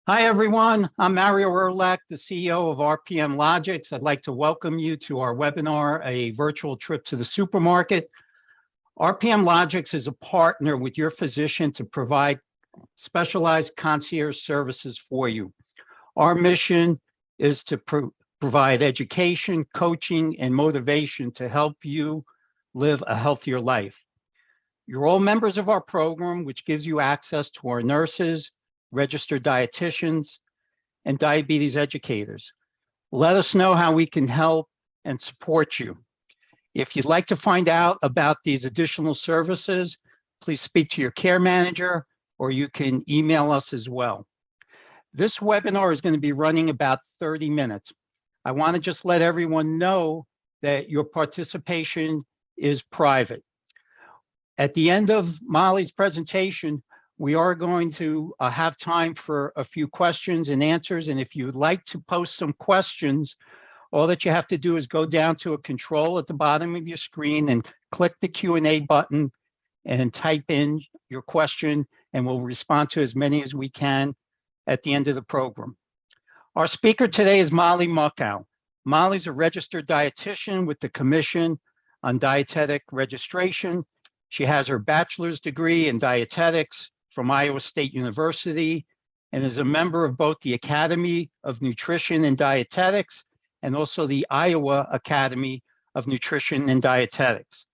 Hi, everyone. I'm Mario Erlach, the CEO of RPM Logix. I'd like to welcome you to our webinar, A Virtual Trip to the Supermarket. RPM Logix is a partner with your physician to provide specialized concierge services for you. Our mission is to provide education, coaching, and motivation to help you live a healthier life. You're all members of our program, which gives you access to our nurses, registered dietitians, and diabetes educators. Let us know how we can help and support you. If you'd like to find out about these additional services, please speak to your care manager, or you can email us as well. This webinar is going to be running about 30 minutes. I want to just let everyone know that your participation is private. At the end of Molly's presentation, we are going to have time for a few questions and answers. And if you'd like to post some questions, all that you have to do is go down to a control at the bottom of your screen and click the Q&A button and type in your question, and we'll respond to as many as we can at the end of the program. Our speaker today is Molly Muchow. Molly's a registered dietitian with the Commission on Dietetic Registration. She has her bachelor's degree in dietetics from Iowa State University and is a member of both the Academy of Nutrition and Dietetics and also the Iowa Academy of Nutrition and Dietetics.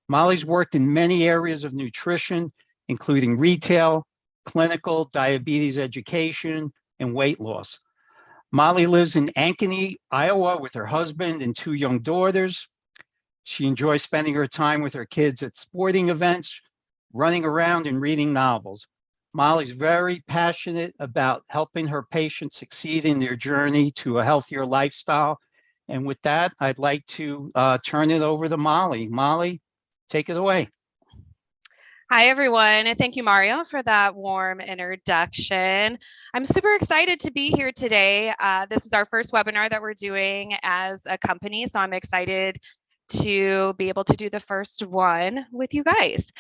Molly's worked in many areas of nutrition, including retail, clinical, diabetes education, and weight loss. Molly lives in Ankeny, Iowa with her husband and two young daughters. She enjoys spending her time with her kids at sporting events, running around and reading novels. Molly's very passionate about helping her patients succeed in their journey to a healthier lifestyle. And with that, I'd like to turn it over to Molly. Molly, take it away. Hi, everyone, and thank you, Mario, for that warm introduction. I'm super excited to be here today. This is our first webinar that we're doing as a company, so I'm excited to be able to do the first one with you guys.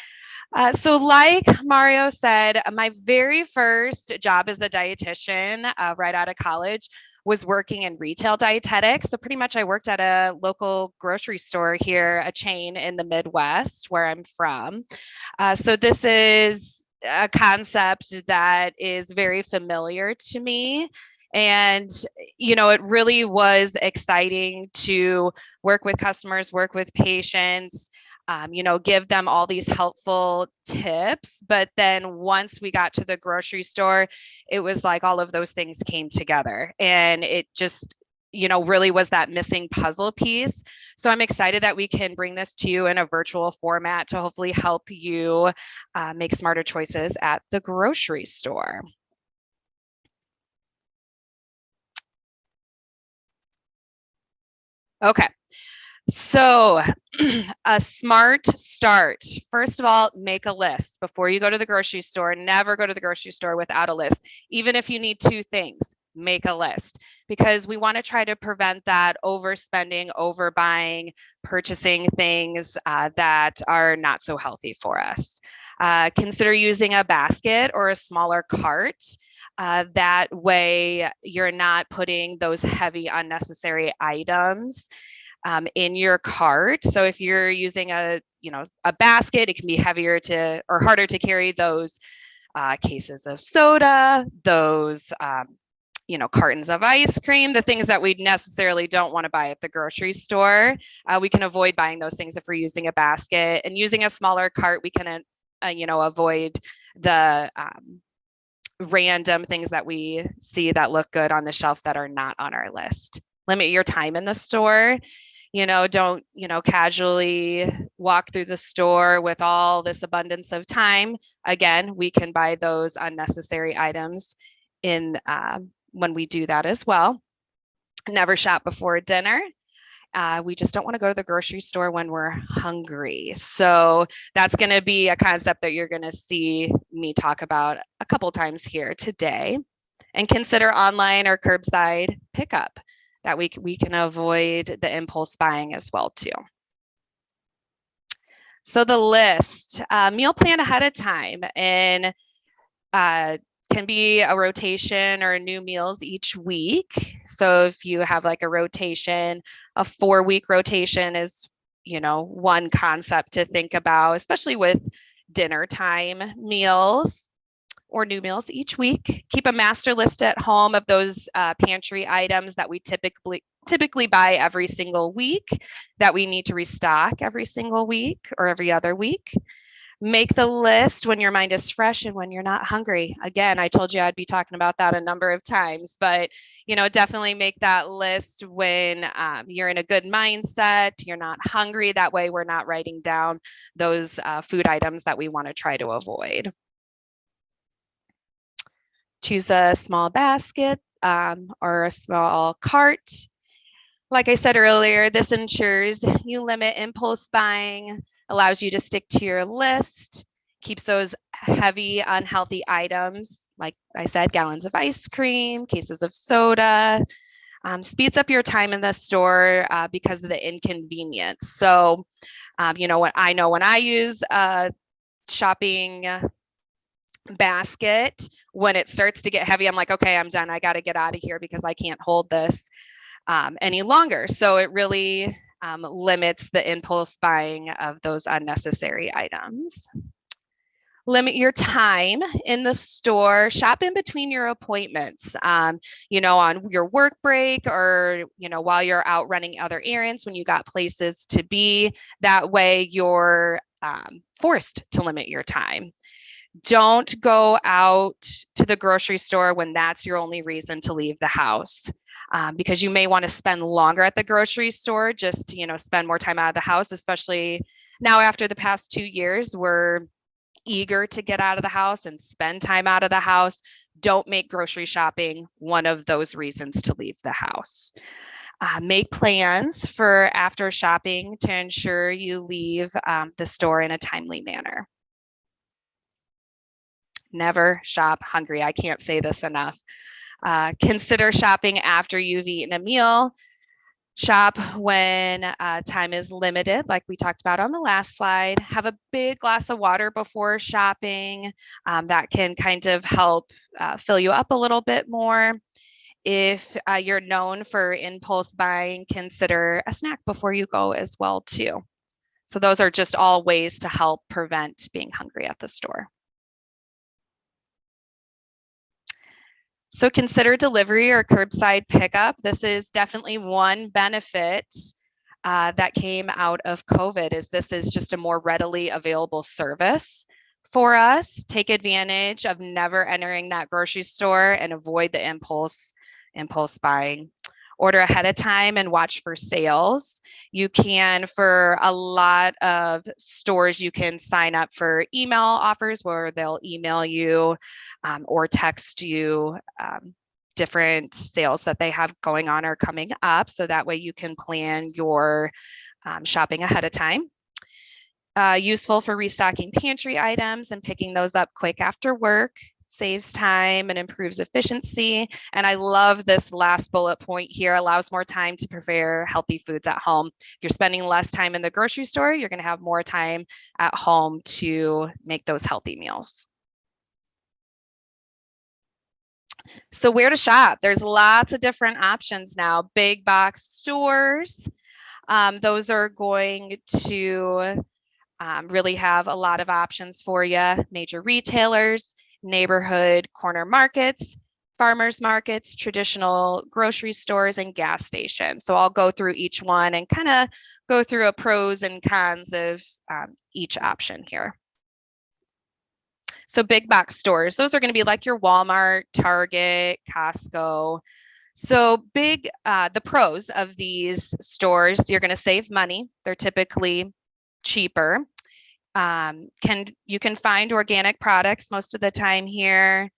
So like Mario said, my very first job as a dietitian right out of college was working in retail dietetics. So pretty much I worked at a local grocery store here, a chain in the Midwest where I'm from. So this is a concept that is very familiar to me. And, you know, it really was exciting to work with customers, work with patients, you know, give them all these helpful tips. But then once we got to the grocery store, it was like all of those things came together, and it just, you know, really was that missing puzzle piece. So I'm excited that we can bring this to you in a virtual format to hopefully help you make smarter choices at the grocery store. Okay. So a smart start. First of all, make a list. Before you go to the grocery store, never go to the grocery store without a list. Even if you need two things, make a list, because we want to try to prevent that overspending, overbuying, purchasing things that are not so healthy for us. Consider using a basket or a smaller cart. That way you're not putting those heavy unnecessary items in your cart. So if you're using a basket, it can be heavier or harder to carry those cases of soda, those cartons of ice cream, the things that we necessarily don't want to buy at the grocery store. We can avoid buying those things if we're using a basket. And using a smaller cart, we can avoid the random things that we see that look good on the shelf that are not on our list. Limit your time in the store. Don't, casually walk through the store with all this abundance of time. Again, we can buy those unnecessary items in when we do that as well. Never shop before dinner. We just don't want to go to the grocery store when we're hungry. So that's going to be a concept that you're going to see me talk about a couple times here today. And consider online or curbside pickup. That we can avoid the impulse buying as well too. So the list, meal plan ahead of time, and can be a rotation or new meals each week. So if you have like a rotation, a 4-week rotation is, one concept to think about, especially with dinner time meals or new meals each week. Keep a master list at home of those pantry items that we typically buy every single week that we need to restock every single week or every other week. Make the list when your mind is fresh and when you're not hungry. Again, I told you I'd be talking about that a number of times, but definitely make that list when you're in a good mindset, you're not hungry. That way we're not writing down those food items that we want to try to avoid. Choose a small basket or a small cart. Like I said earlier, this ensures you limit impulse buying, allows you to stick to your list, keeps those heavy, unhealthy items, like I said, gallons of ice cream, cases of soda, speeds up your time in the store because of the inconvenience. So, when I use a shopping basket, when it starts to get heavy, I'm like, okay, I'm done. I got to get out of here because I can't hold this any longer. So it really limits the impulse buying of those unnecessary items. Limit your time in the store. Shop in between your appointments, on your work break or, while you're out running other errands when you got places to be. That way you're forced to limit your time. Don't go out to the grocery store when that's your only reason to leave the house. Because you may want to spend longer at the grocery store, just to, spend more time out of the house, especially now after the past 2 years, we're eager to get out of the house and spend time out of the house. Don't make grocery shopping one of those reasons to leave the house. Make plans for after shopping to ensure you leave the store in a timely manner. Never shop hungry. I can't say this enough. Consider shopping after you've eaten a meal. Shop when time is limited, like we talked about on the last slide. Have a big glass of water before shopping. That can kind of help fill you up a little bit more. If you're known for impulse buying, consider a snack before you go as well too. So those are just all ways to help prevent being hungry at the store. So consider delivery or curbside pickup. This is definitely one benefit that came out of COVID, is this is just a more readily available service for us. Take advantage of never entering that grocery store and avoid the impulse buying. Order ahead of time and watch for sales. You can, for a lot of stores, you can sign up for email offers where they'll email you or text you different sales that they have going on or coming up. So that way you can plan your shopping ahead of time. Useful for restocking pantry items and picking those up quick after work. Saves time and improves efficiency. And I love this last bullet point here, allows more time to prepare healthy foods at home. If you're spending less time in the grocery store, you're going to have more time at home to make those healthy meals. So where to shop? There's lots of different options now. Big box stores, those are going to really have a lot of options for you. Major retailers, neighborhood corner markets, farmers markets, traditional grocery stores, and gas stations. So I'll go through each one and kind of go through a pros and cons of each option here. So big box stores, those are going to be like your Walmart, Target, Costco. So the pros of these stores, you're going to save money. They're typically cheaper. You can find organic products most of the time here.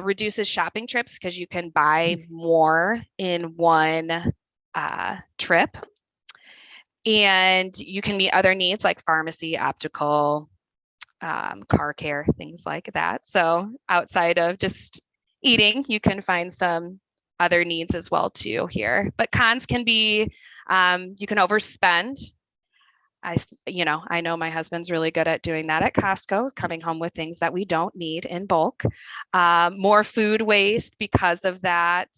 Reduces shopping trips because you can buy more in one trip. And you can meet other needs like pharmacy, optical, car care, things like that. So outside of just eating, you can find some other needs as well too here. But cons can be you can overspend. I know my husband's really good at doing that at Costco, coming home with things that we don't need in bulk. More food waste because of that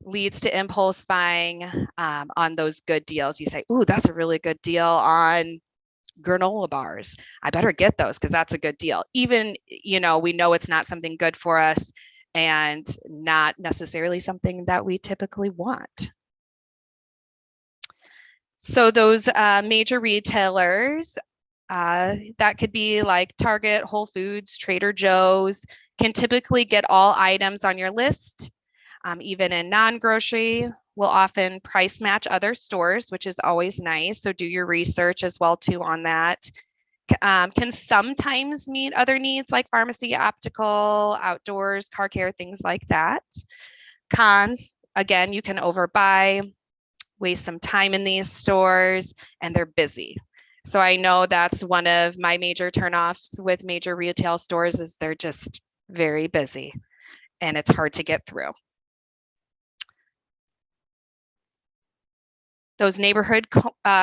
leads to impulse buying on those good deals. You say, ooh, that's a really good deal on granola bars. I better get those because that's a good deal. Even, we know it's not something good for us and not necessarily something that we typically want. So those major retailers, that could be like Target, Whole Foods, Trader Joe's, can typically get all items on your list. Even in non-grocery, will often price match other stores, which is always nice. So do your research as well too on that. Can sometimes meet other needs like pharmacy, optical, outdoors, car care, things like that. Cons, again, you can overbuy, waste some time in these stores, and they're busy. So I know that's one of my major turnoffs with major retail stores is they're just very busy and it's hard to get through. Those neighborhood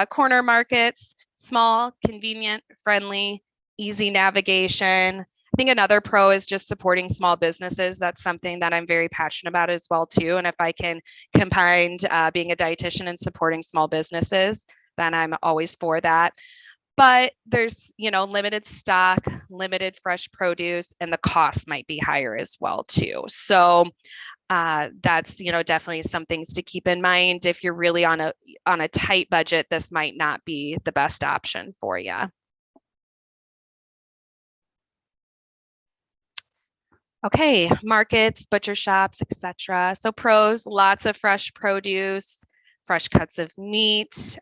corner markets, small, convenient, friendly, easy navigation. I think another pro is just supporting small businesses. That's something that I'm very passionate about as well too. And if I can combine being a dietitian and supporting small businesses, then I'm always for that. But there's, limited stock, limited fresh produce, and the cost might be higher as well too. So that's, definitely some things to keep in mind. If you're really on a tight budget, this might not be the best option for you. Okay, markets, butcher shops, etc. So pros, lots of fresh produce, fresh cuts of meat,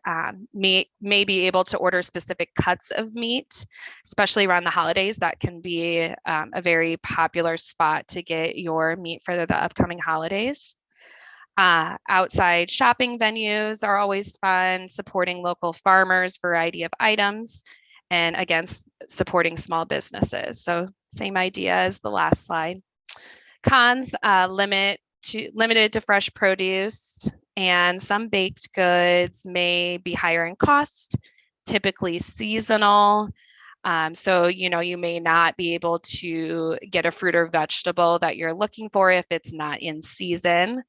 may be able to order specific cuts of meat, especially around the holidays. That can be a very popular spot to get your meat for the upcoming holidays. Outside shopping venues are always fun, supporting local farmers, variety of items, and again, supporting small businesses. So same idea as the last slide. Cons, limited to fresh produce, and some baked goods may be higher in cost, typically seasonal. So, you may not be able to get a fruit or vegetable that you're looking for if it's not in season.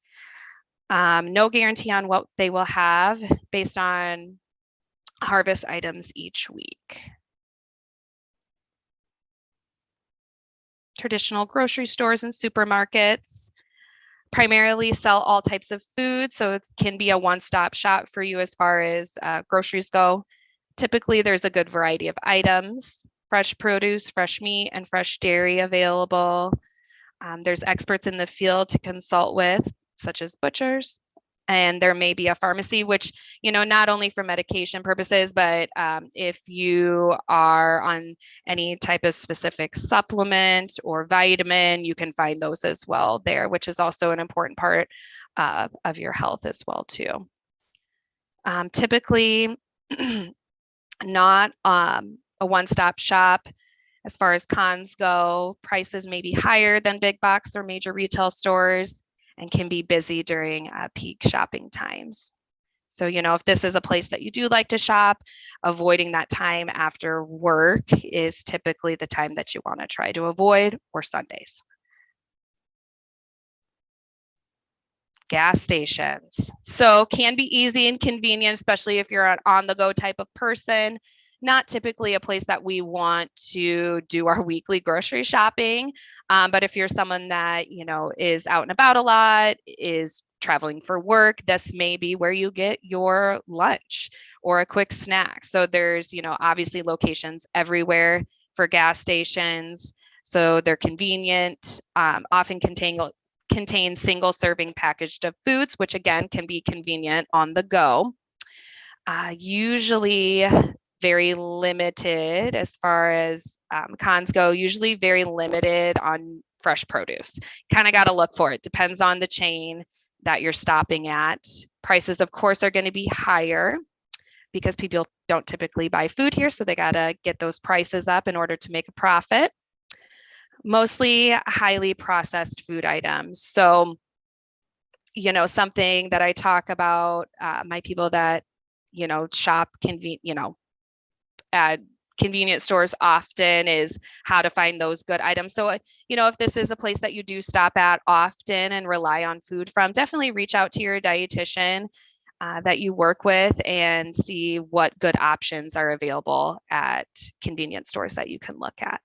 No guarantee on what they will have based on harvest items each week. Traditional grocery stores and supermarkets primarily sell all types of food, so it can be a one-stop shop for you as far as groceries go. Typically, there's a good variety of items, fresh produce, fresh meat, and fresh dairy available. There's experts in the field to consult with, such as butchers. And there may be a pharmacy, which, not only for medication purposes, but if you are on any type of specific supplement or vitamin, you can find those as well there, which is also an important part of your health as well too. Typically, not a one-stop shop. As far as cons go, prices may be higher than big box or major retail stores and can be busy during peak shopping times. So, if this is a place that you do like to shop, avoiding that time after work is typically the time that you want to try to avoid, or Sundays. Gas stations. So can be easy and convenient, especially if you're an on-the-go type of person. Not typically a place that we want to do our weekly grocery shopping. But if you're someone that, is out and about a lot, is traveling for work, this may be where you get your lunch or a quick snack. So there's, obviously locations everywhere for gas stations. So they're convenient, often contain single serving packaged of foods, which again can be convenient on the go. Usually very limited as far as cons go, usually very limited on fresh produce. Kind of got to look for it. Depends on the chain that you're stopping at. Prices, of course, are going to be higher because people don't typically buy food here. So they got to get those prices up in order to make a profit. Mostly highly processed food items. So, something that I talk about, my people that, shop at convenience stores often is how to find those good items. So, you know, if this is a place that you do stop at often and rely on food from, definitely reach out to your dietitian that you work with and see what good options are available at convenience stores that you can look at.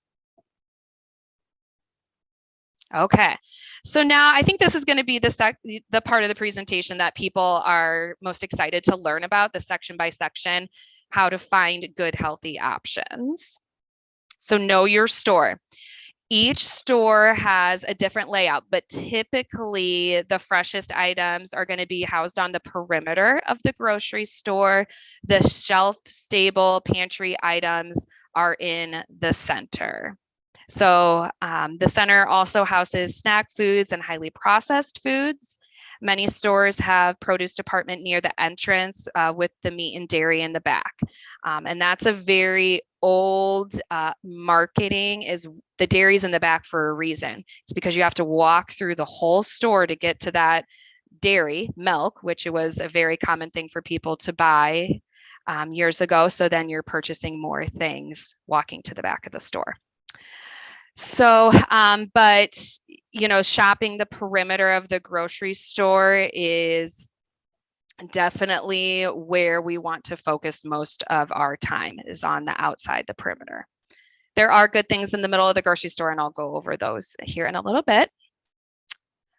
Okay, so now I think this is going to be the part of the presentation that people are most excited to learn about, the section by section, how to find good healthy options. So know your store. Each store has a different layout, but typically the freshest items are going to be housed on the perimeter of the grocery store. The shelf stable pantry items are in the center. So the center also houses snack foods and highly processed foods. Many stores have produce department near the entrance with the meat and dairy in the back. And that's a very old marketing, is the dairy's in the back for a reason. It's because you have to walk through the whole store to get to that dairy milk, which was a very common thing for people to buy years ago. So then you're purchasing more things walking to the back of the store. So, but, you know, shopping the perimeter of the grocery store is definitely where we want to focus most of our time, is on the outside, the perimeter. There are good things in the middle of the grocery store, and I'll go over those here in a little bit.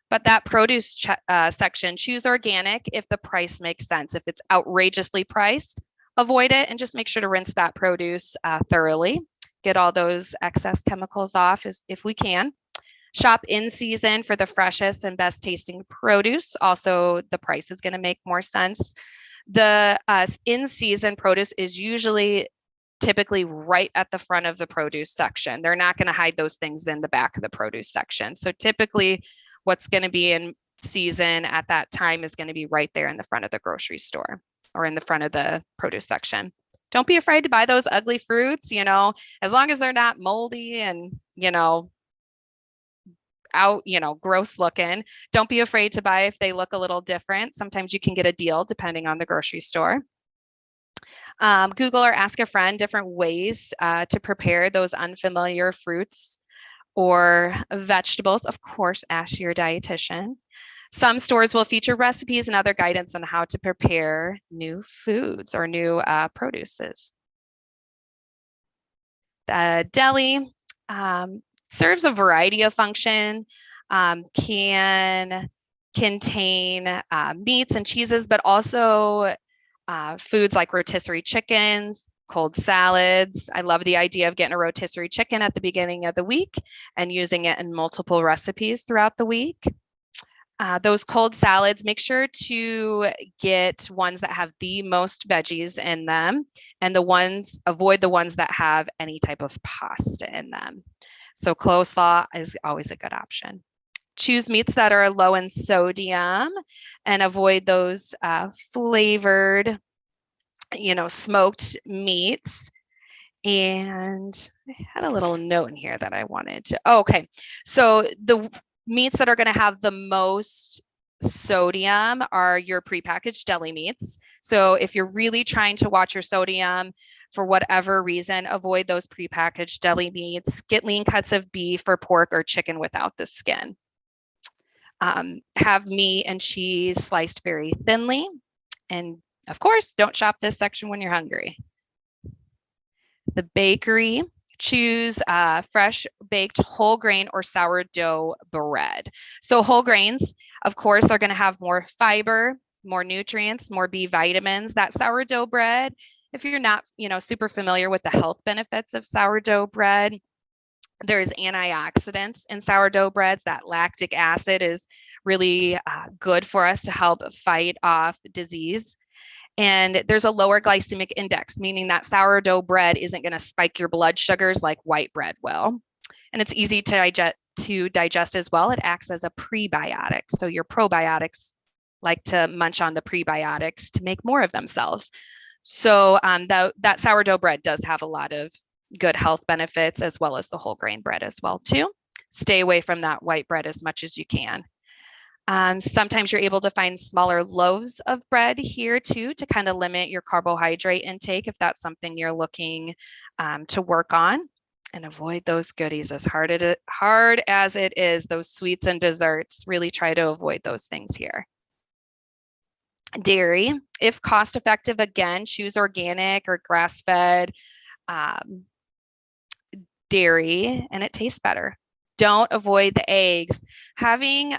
But that produce section, choose organic if the price makes sense. If it's outrageously priced, avoid it and just make sure to rinse that produce thoroughly. Get all those excess chemicals off if we can. Shop in season for the freshest and best tasting produce. Also, the price is going to make more sense. The in season produce is typically right at the front of the produce section. They're not going to hide those things in the back of the produce section. So typically what's going to be in season at that time is going to be right there in the front of the grocery store or in the front of the produce section. Don't be afraid to buy those ugly fruits, you know, as long as they're not moldy and, you know, gross looking. Don't be afraid to buy if they look a little different. Sometimes you can get a deal depending on the grocery store. Google or ask a friend different ways to prepare those unfamiliar fruits or vegetables. Of course, ask your dietitian. Some stores will feature recipes and other guidance on how to prepare new foods or new produces. The deli serves a variety of function, can contain meats and cheeses, but also foods like rotisserie chickens, cold salads. I love the idea of getting a rotisserie chicken at the beginning of the week and using it in multiple recipes throughout the week. Those cold salads, make sure to get ones that have the most veggies in them, and avoid the ones that have any type of pasta in them. So coleslaw is always a good option. Choose meats that are low in sodium and avoid those flavored, smoked meats. And I had a little note in here that I wanted to, okay. So the meats that are going to have the most sodium are your prepackaged deli meats. So if you're really trying to watch your sodium for whatever reason, avoid those prepackaged deli meats. Get lean cuts of beef or pork or chicken without the skin. Have meat and cheese sliced very thinly. And of course, don't shop this section when you're hungry. The bakery. Choose fresh baked whole grain or sourdough bread. So whole grains, of course, are going to have more fiber, more nutrients, more B vitamins. That sourdough bread, if you're not, super familiar with the health benefits of sourdough bread, there's antioxidants in sourdough breads. That lactic acid is really good for us to help fight off disease. And there's a lower glycemic index, meaning that sourdough bread isn't going to spike your blood sugars like white bread will. And it's easy to digest as well. It acts as a prebiotic. So your probiotics like to munch on the prebiotics to make more of themselves. So that sourdough bread does have a lot of good health benefits, as well as the whole grain bread as well too. Stay away from that white bread as much as you can. Sometimes you're able to find smaller loaves of bread here too, to kind of limit your carbohydrate intake if that's something you're looking to work on. And avoid those goodies as hard as it is, those sweets and desserts. Really try to avoid those things here. Dairy, if cost effective, again, choose organic or grass-fed dairy, and it tastes better. Don't avoid the eggs. Having,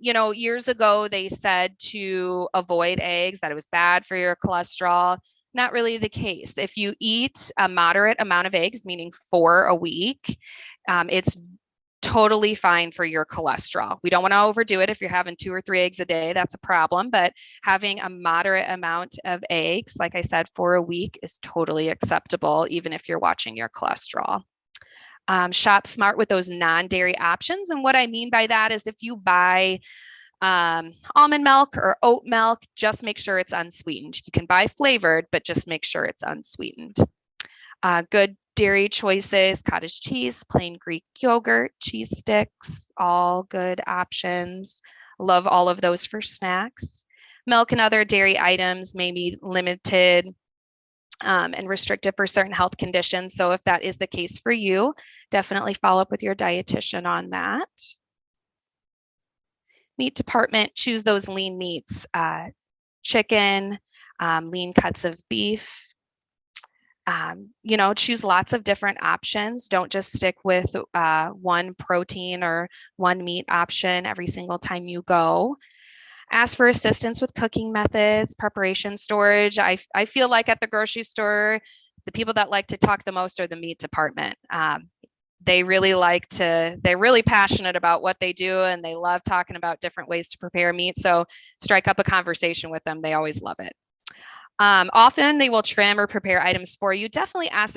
years ago, they said to avoid eggs, that it was bad for your cholesterol. Not really the case. If you eat a moderate amount of eggs, meaning 4 a week, it's totally fine for your cholesterol. We don't want to overdo it. If you're having 2 or 3 eggs a day, that's a problem. But having a moderate amount of eggs, like I said, 4 a week is totally acceptable, even if you're watching your cholesterol. Shop smart with those non-dairy options. And what I mean by that is if you buy almond milk or oat milk, just make sure it's unsweetened. You can buy flavored, but just make sure it's unsweetened. Good dairy choices: cottage cheese, plain Greek yogurt, cheese sticks, all good options. Love all of those for snacks. Milk and other dairy items may be limited and restricted for certain health conditions. So if that is the case for you, definitely follow up with your dietitian on that. Meat department, choose those lean meats, chicken, lean cuts of beef. Choose lots of different options. Don't just stick with one protein or one meat option every single time you go. Ask for assistance with cooking methods, preparation, storage. I feel like at the grocery store, the people that like to talk the most are the meat department. They're really passionate about what they do, and they love talking about different ways to prepare meat. So strike up a conversation with them. They always love it. Often they will trim or prepare items for you. Definitely ask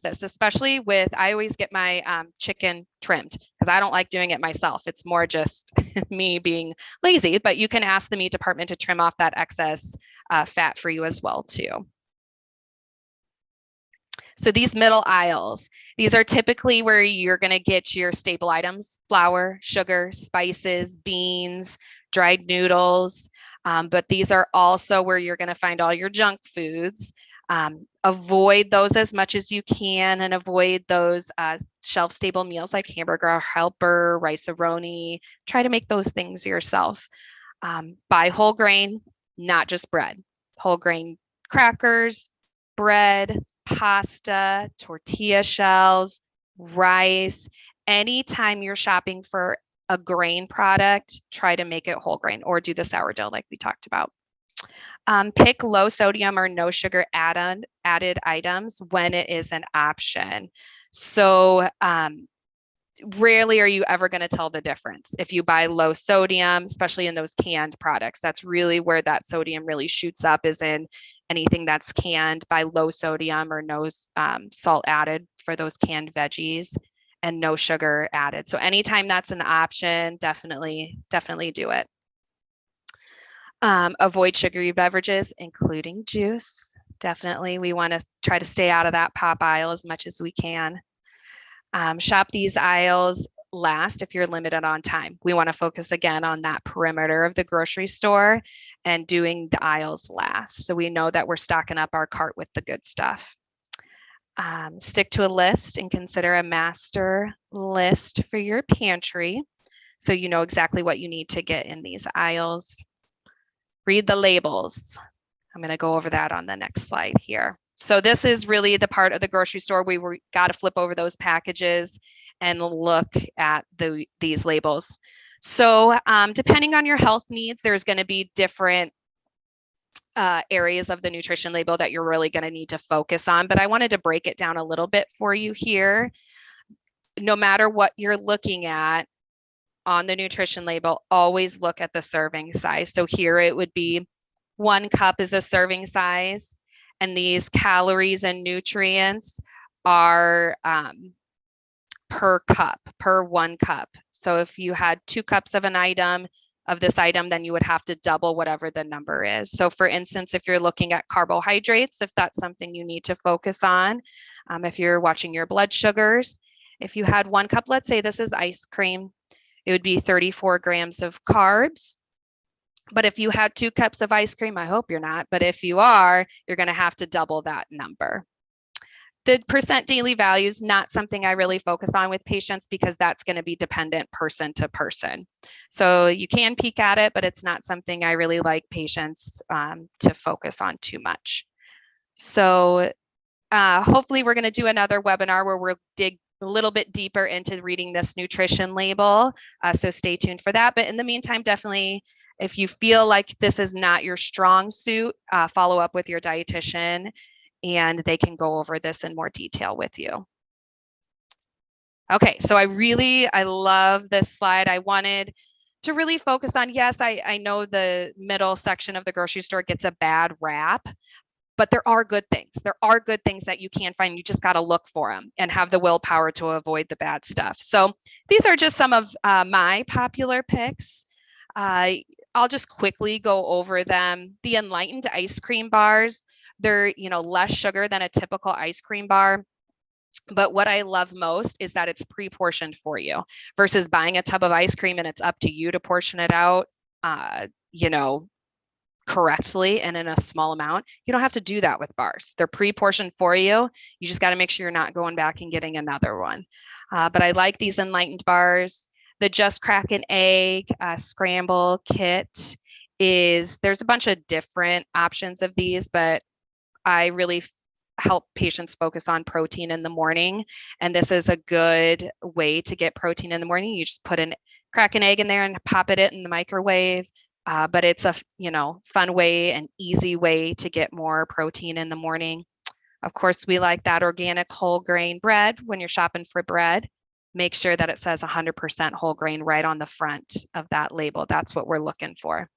this, especially I always get my chicken trimmed because I don't like doing it myself. It's more just me being lazy, but you can ask the meat department to trim off that excess fat for you as well too. So these middle aisles, these are typically where you're going to get your staple items: flour, sugar, spices, beans, dried noodles. But these are also where you're going to find all your junk foods. Avoid those as much as you can, and avoid those shelf stable meals like Hamburger Helper, Rice-A-Roni. Try to make those things yourself. Buy whole grain, not just bread. Whole grain crackers, bread, pasta, tortilla shells, rice. Anytime you're shopping for a grain product, try to make it whole grain or do the sourdough like we talked about. Pick low sodium or no sugar added items when it is an option. So rarely are you ever going to tell the difference. If you buy low sodium, especially in those canned products, that's really where that sodium really shoots up, is in anything that's canned. By low sodium or no salt added for those canned veggies, and no sugar added. So anytime that's an option, definitely do it. Avoid sugary beverages, including juice. Definitely, we want to try to stay out of that pop aisle as much as we can. Shop these aisles last if you're limited on time. We want to focus again on that perimeter of the grocery store and doing the aisles last, so we know that we're stocking up our cart with the good stuff. Stick to a list and consider a master list for your pantry, so you know exactly what you need to get in these aisles. Read the labels. I'm going to go over that on the next slide here. So this is really the part of the grocery store where we got to flip over those packages and look at these labels. So depending on your health needs, there's going to be different areas of the nutrition label that you're really going to need to focus on, but I wanted to break it down a little bit for you here. No matter what you're looking at on the nutrition label, always look at the serving size. So here it would be 1 cup is a serving size, and these calories and nutrients are per cup, per 1 cup. So if you had 2 cups of an item, of this item, then you would have to double whatever the number is. So for instance, if you're looking at carbohydrates, if that's something you need to focus on, if you're watching your blood sugars, if you had 1 cup, let's say this is ice cream, it would be 34 grams of carbs. But if you had 2 cups of ice cream, I hope you're not, but if you are, you're going to have to double that number. The percent daily value is not something I really focus on with patients because that's going to be dependent person to person. So you can peek at it, but it's not something I really like patients to focus on too much. So hopefully we're going to do another webinar where we'll dig a little bit deeper into reading this nutrition label. So stay tuned for that. But in the meantime, definitely, if you feel like this is not your strong suit, follow up with your dietitian and they can go over this in more detail with you. Okay, so I love this slide. I wanted to really focus on, yes, I know the middle section of the grocery store gets a bad rap, but there are good things. There are good things that you can find. You just got to look for them and have the willpower to avoid the bad stuff. So these are just some of my popular picks. I'll just quickly go over them. The Enlightened ice cream bars, they're, less sugar than a typical ice cream bar. But what I love most is that it's pre-portioned for you versus buying a tub of ice cream and it's up to you to portion it out, correctly and in a small amount. You don't have to do that with bars. They're pre-portioned for you. You just got to make sure you're not going back and getting another one. But I like these Enlightened bars. The Just Crack an Egg Scramble Kit there's a bunch of different options of these, but I really help patients focus on protein in the morning. And this is a good way to get protein in the morning. You just crack an egg in there and pop it in the microwave. But it's a fun way and easy way to get more protein in the morning. Of course, we like that organic whole grain bread. When you're shopping for bread, make sure that it says 100% whole grain right on the front of that label. That's what we're looking for.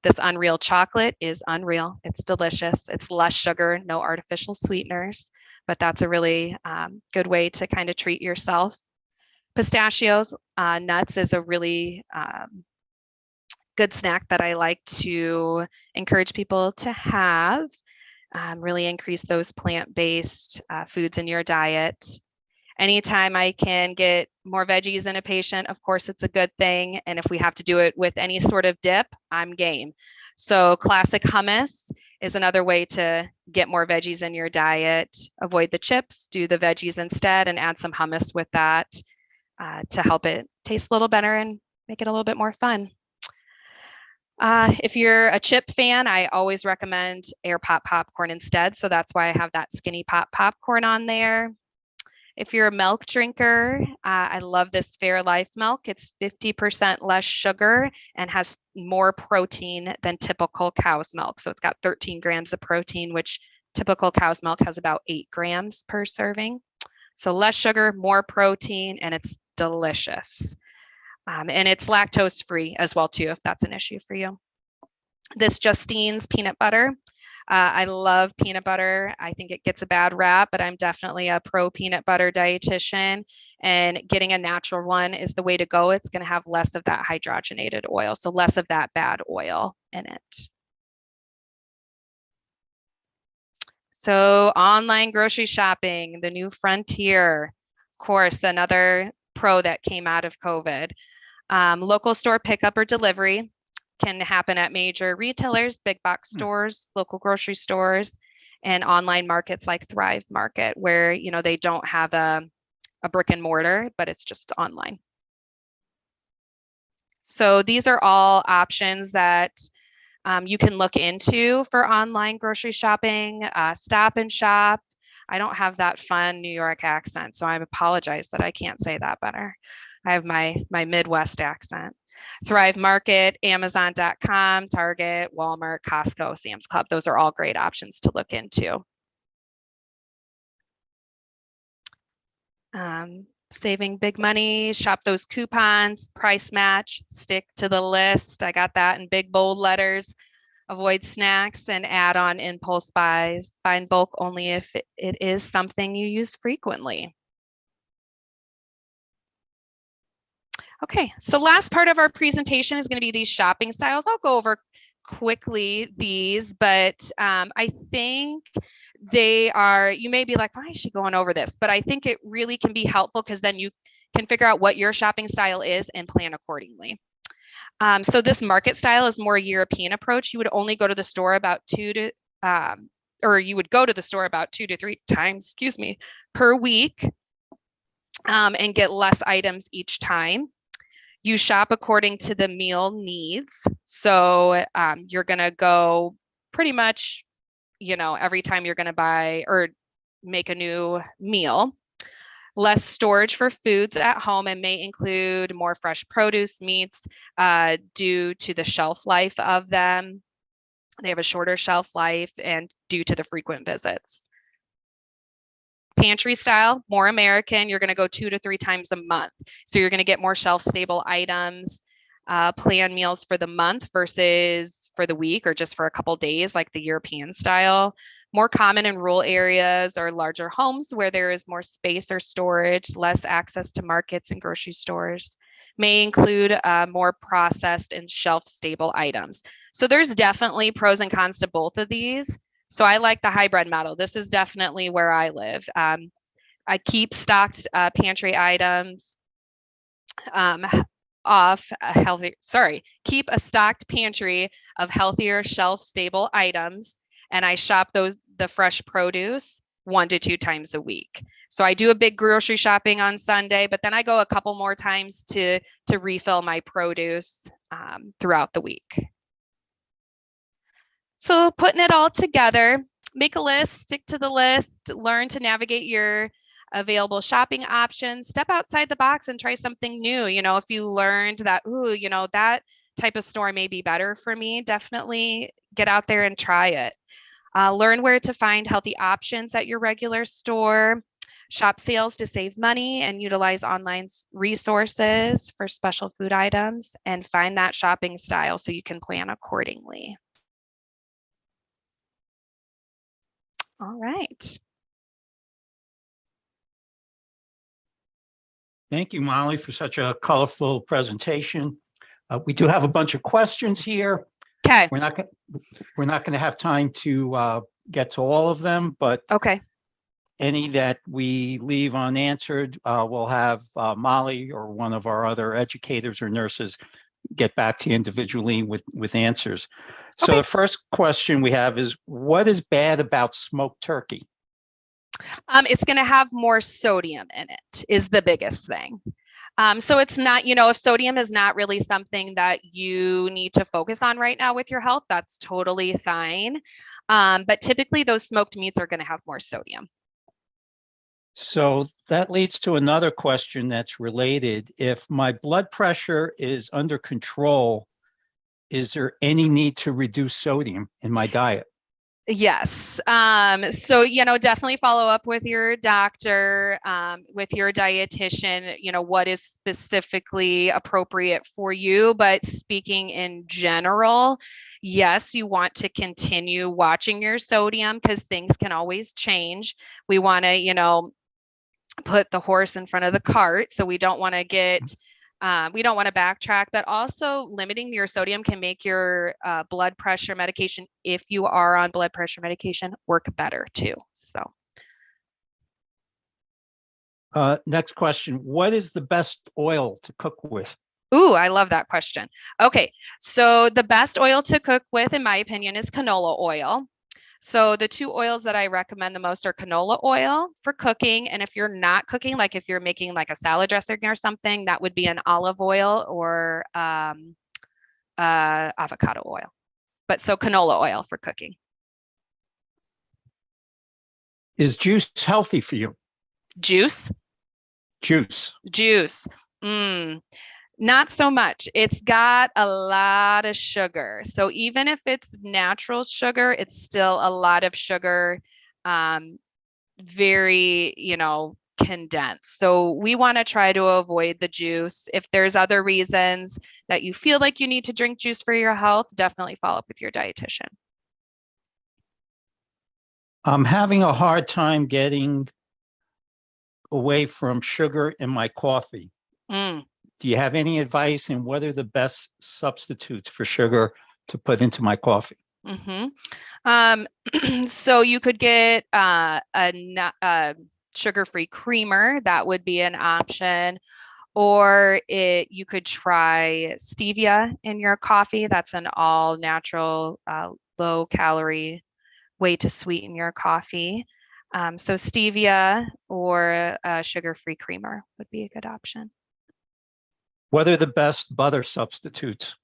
This Unreal chocolate is unreal. It's delicious. It's less sugar, no artificial sweeteners, but that's a really good way to kind of treat yourself. Pistachios, nuts is a really good snack that I like to encourage people to have. Really increase those plant-based foods in your diet. Anytime I can get more veggies in a patient, of course, it's a good thing. And if we have to do it with any sort of dip, I'm game. So classic hummus is another way to get more veggies in your diet. Avoid the chips, do the veggies instead, and add some hummus with that to help it taste a little better and make it a little bit more fun. If you're a chip fan, I always recommend Air Pop popcorn instead. So that's why I have that Skinny Pop popcorn on there. If you're a milk drinker, I love this Fairlife milk. It's 50% less sugar and has more protein than typical cow's milk. So it's got 13 grams of protein, which typical cow's milk has about 8 grams per serving. So less sugar, more protein, and it's delicious. And it's lactose free as well too, if that's an issue for you. This Justine's peanut butter. I love peanut butter. I think it gets a bad rap, but I'm definitely a pro peanut butter dietitian, and getting a natural one is the way to go. It's going to have less of that hydrogenated oil, so less of that bad oil in it. So online grocery shopping, the new frontier, of course, another pro that came out of COVID. Local store pickup or delivery can happen at major retailers, big box stores, local grocery stores, and online markets like Thrive Market, where they don't have a brick and mortar, but it's just online. So these are all options that you can look into for online grocery shopping. Stop and Shop. I don't have that fun New York accent, so I apologize that I can't say that better. I have my Midwest accent. Thrive Market, Amazon.com, Target, Walmart, Costco, Sam's Club. Those are all great options to look into. Saving big money, shop those coupons, price match, stick to the list. I got that in big bold letters. Avoid snacks and add on impulse buys. Buy in bulk only if it is something you use frequently. Okay, so last part of our presentation is going to be these shopping styles. I'll go over quickly these, but I think you may be like, why is she going over this? But I think it really can be helpful because then you can figure out what your shopping style is and plan accordingly. So this market style is more European approach. You would only go to the store about you would go to the store about 2 to 3 times, per week, and get less items each time. You shop according to the meal needs. So you're going to go pretty much, every time you're going to buy or make a new meal. Less storage for foods at home and may include more fresh produce, meats, due to the shelf life of them. They have a shorter shelf life and due to the frequent visits. Pantry style, more American. You're going to go 2 to 3 times a month. So you're going to get more shelf-stable items, plan meals for the month versus for the week or just for a couple days, like the European style. More common in rural areas or larger homes where there is more space or storage, less access to markets and grocery stores. May include more processed and shelf-stable items. So there's definitely pros and cons to both of these. So I like the hybrid model. This is definitely where I live. I keep stocked pantry items keep a stocked pantry of healthier shelf-stable items, and I shop the fresh produce 1 to 2 times a week. So I do a big grocery shopping on Sunday, but then I go a couple more times to refill my produce throughout the week. So putting it all together, make a list, stick to the list, learn to navigate your available shopping options, step outside the box and try something new. If you learned that, that type of store may be better for me, definitely get out there and try it. Learn where to find healthy options at your regular store, shop sales to save money and utilize online resources for special food items, and find that shopping style so you can plan accordingly. All right. Thank you, Molly, for such a colorful presentation. We do have a bunch of questions here. Okay. We're not going to have time to get to all of them, but okay. Any that we leave unanswered, we'll have Molly or one of our other educators or nurses get back to you individually with answers. So the first question we have is, what is bad about smoked turkey? It's going to have more sodium in it is the biggest thing. So it's not, if sodium is not really something that you need to focus on right now with your health, that's totally fine. But typically those smoked meats are going to have more sodium. So that leads to another question that's related. If my blood pressure is under control, is there any need to reduce sodium in my diet? Yes. So, definitely follow up with your doctor, with your dietitian, what is specifically appropriate for you. But speaking in general, yes, you want to continue watching your sodium because things can always change. We want to, put the horse in front of the cart. So we don't want to backtrack, but also limiting your sodium can make your blood pressure medication, if you are on blood pressure medication, work better too. So. Next question. What is the best oil to cook with? Ooh, I love that question. Okay. So the best oil to cook with, in my opinion, is canola oil. So the 2 oils that I recommend the most are canola oil for cooking. And if you're not cooking, like if you're making like a salad dressing or something, that would be an olive oil or avocado oil. But so canola oil for cooking. Is juice healthy for you? Juice? Juice. Not so much. It's got a lot of sugar. So even if it's natural sugar, it's still a lot of sugar, very, condensed. So we want to try to avoid the juice. If there's other reasons that you feel like you need to drink juice for your health, definitely follow up with your dietitian. I'm having a hard time getting away from sugar in my coffee. Do you have any advice on what are the best substitutes for sugar to put into my coffee? So you could get a sugar-free creamer. That would be an option. Or you could try stevia in your coffee. That's an all natural, low calorie way to sweeten your coffee. So stevia or a sugar-free creamer would be a good option. What are the best butter substitutes?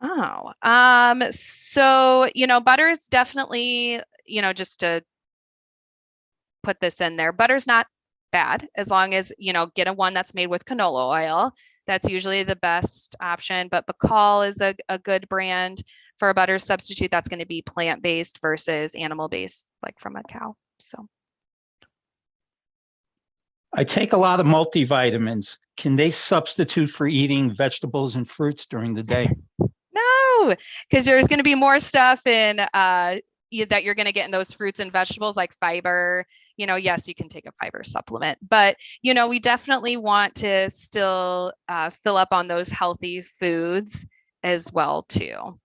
Oh, so, butter is definitely, just to put this in there, butter's not bad as long as, get a one that's made with canola oil. That's usually the best option, but Bacall is a good brand for a butter substitute that's going to be plant-based versus animal-based, like from a cow. So I take a lot of multivitamins. Can they substitute for eating vegetables and fruits during the day? no, because there's going to be more stuff in that you're going to get in those fruits and vegetables like fiber. Yes, you can take a fiber supplement, but we definitely want to still fill up on those healthy foods as well too.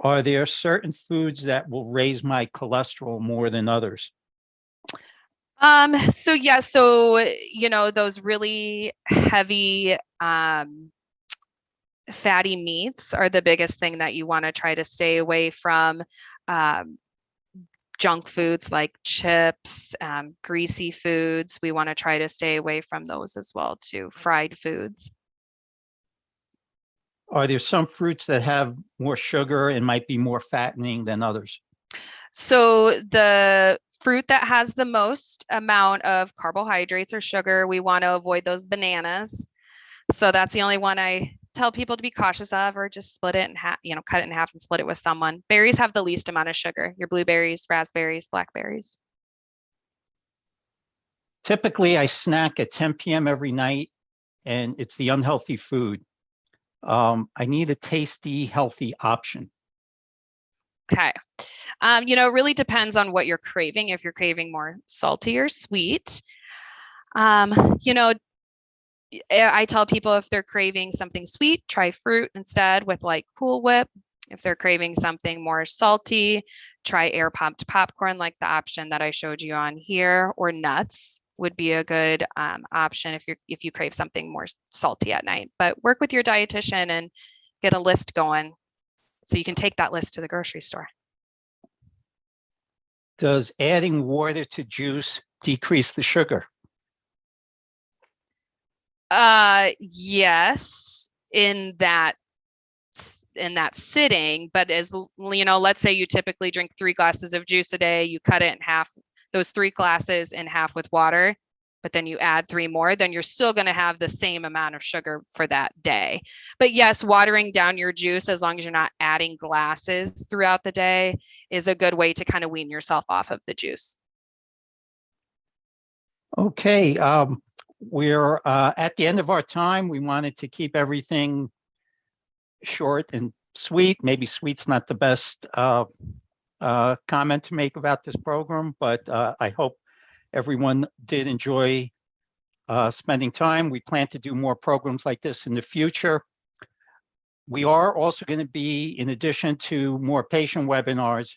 Are there certain foods that will raise my cholesterol more than others? So yeah, so those really heavy fatty meats are the biggest thing that you want to try to stay away from. Junk foods like chips, greasy foods, we want to try to stay away from those as well too. Fried foods. Are there some fruits that have more sugar and might be more fattening than others? So the fruit that has the most amount of carbohydrates or sugar, we want to avoid those bananas. So that's the only one I tell people to be cautious of, or just split it in half, cut it in half and split it with someone. Berries have the least amount of sugar, your blueberries, raspberries, blackberries. Typically, I snack at 10 p.m. every night, and it's the unhealthy food. I need a tasty, healthy option. Okay. It really depends on what you're craving. If you're craving more salty or sweet, I tell people if they're craving something sweet, try fruit instead with like Cool Whip. If they're craving something more salty, try air popped popcorn like the option that I showed you on here, or nuts would be a good option if you crave something more salty at night. But work with your dietitian and get a list going so you can take that list to the grocery store. Does adding water to juice decrease the sugar? Yes, in that sitting, but as let's say you typically drink 3 glasses of juice a day, you cut it in half, those 3 glasses in half with water, but then you add 3 more, then you're still going to have the same amount of sugar for that day. But yes, watering down your juice, as long as you're not adding glasses throughout the day, is a good way to kind of wean yourself off of the juice. Okay, we're at the end of our time. We wanted to keep everything short and sweet. Maybe sweet's not the best comment to make about this program, but I hope everyone did enjoy spending time. We plan to do more programs like this in the future. We are also going to be, in addition to more patient webinars,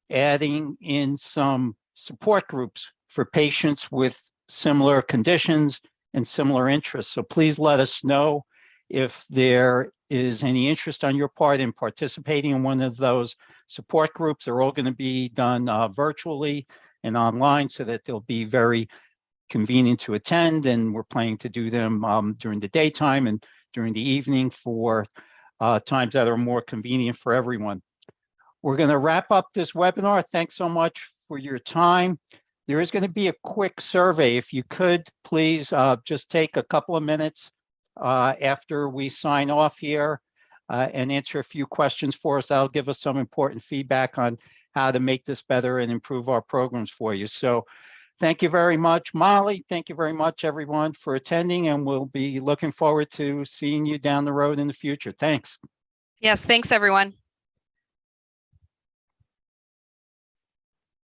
adding in some support groups for patients with similar conditions and similar interests. So please let us know if there is any interest on your part in participating in one of those support groups. They're all going to be done virtually and online so that they'll be very convenient to attend. And we're planning to do them during the daytime and during the evening for times that are more convenient for everyone. We're going to wrap up this webinar. Thanks so much for your time. There is going to be a quick survey. If you could, please just take a couple of minutes after we sign off here and answer a few questions for us. That'll give us some important feedback on how to make this better and improve our programs for you. So thank you very much, Molly. Thank you very much, everyone, for attending, and we'll be looking forward to seeing you down the road in the future. Thanks. Yes, thanks, everyone.